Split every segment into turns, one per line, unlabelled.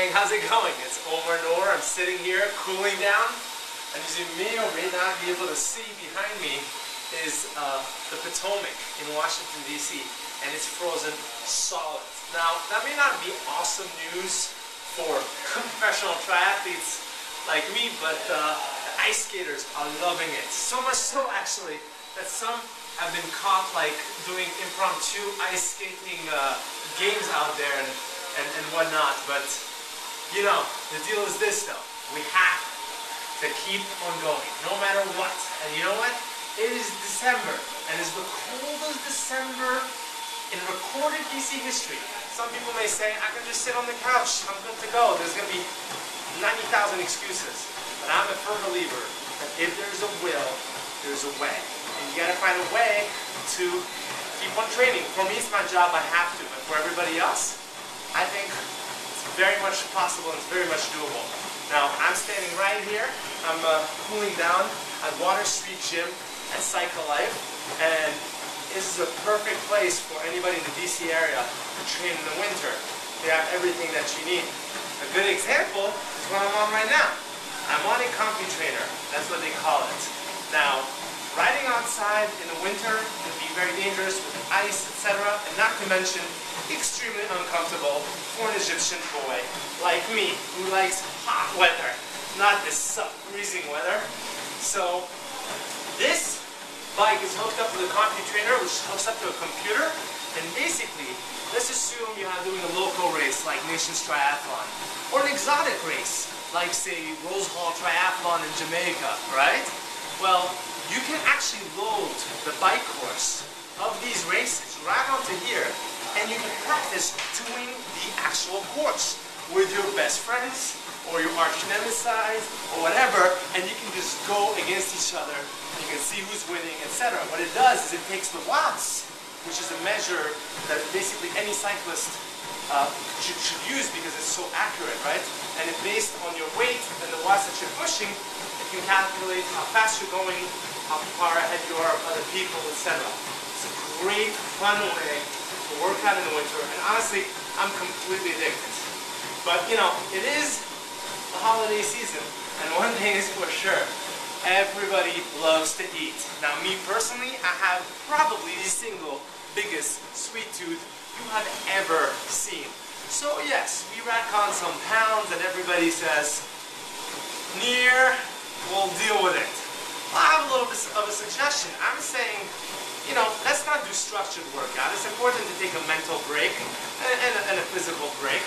Hey, how's it going? It's Omar Nour. I'm sitting here cooling down, and as you may or may not be able to see behind me is the Potomac in Washington, D.C., and it's frozen solid. Now, that may not be awesome news for professional triathletes like me, but the ice skaters are loving it. So much so, actually, that some have been caught like doing impromptu ice skating games out there and whatnot. But you know, the deal is this though: we have to keep on going, no matter what. And you know what? It is December, and it's the coldest December in recorded DC history. Some people may say, I can just sit on the couch, I'm good to go. There's going to be 90,000 excuses. But I'm a firm believer that if there's a will, there's a way. And you got to find a way to keep on training. For me, it's my job, I have to. But for everybody else, I think it's very much possible and it's very much doable. Now, I'm standing right here. I'm cooling down at Water Street Gym at Cycle Life. And this is a perfect place for anybody in the DC area to train in the winter. They have everything that you need. A good example is what I'm on right now. I'm on a comfy trainer. That's what they call it. Now, riding outside in the winter can be very dangerous with ice, etc. And not to mention, extremely uncomfortable for an Egyptian boy like me who likes hot weather, not this sub-freezing weather. So, this bike is hooked up to the comfy trainer, which hooks up to a computer, and basically, let's assume you're not doing a local race like Nations Triathlon, or an exotic race like, say, Rose Hall Triathlon in Jamaica, right? Well, you can actually load the bike course of these races right onto here, and you can practice doing the actual course with your best friends, or your arch nemesis, or whatever, and you can just go against each other. You can see who's winning, etc. What it does is it takes the watts, which is a measure that basically any cyclist should use because it's so accurate, right? And it's based on your weight and the watts that you're pushing, it can calculate how fast you're going, how far ahead you are of other people, etc. It's a great, fun way to work out in the winter, and honestly, I'm completely addicted. But, you know, it is the holiday season, and one thing is for sure, everybody loves to eat. Now, me personally, I have probably the single biggest sweet tooth you have ever seen. So yes, we rack on some pounds and everybody says, Near, we'll deal with it. Well, I have a little bit of a suggestion. I'm saying, you know, let's not do structured workout. It's important to take a mental break and a physical break.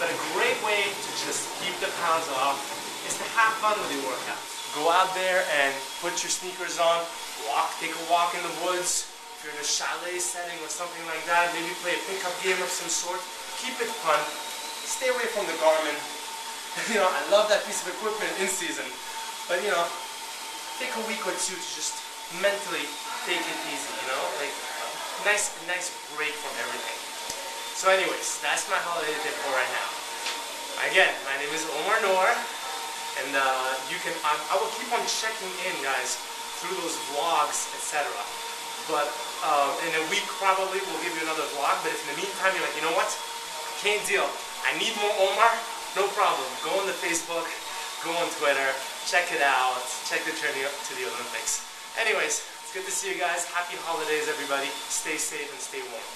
But a great way to just keep the pounds off is to have fun with your workout. Go out there and put your sneakers on, take a walk in the woods. If you're in a chalet setting or something like that, maybe play a pickup game of some sort. Keep it fun. Stay away from the Garmin. You know, I love that piece of equipment in season. But you know, take a week or two to just mentally take it easy, you know? Like a nice break from everything. So anyways, that's my holiday tip for right now. Again, my name is Omar Nour, and I will keep on checking in, guys, through those vlogs, etc. But in a week probably we'll give you another vlog, but if in the meantime you're like, you know what, can't deal, I need more Omar, no problem. Go on the Facebook, go on Twitter, check it out, check the journey up to the Olympics. Anyways, it's good to see you guys. Happy holidays, everybody. Stay safe and stay warm.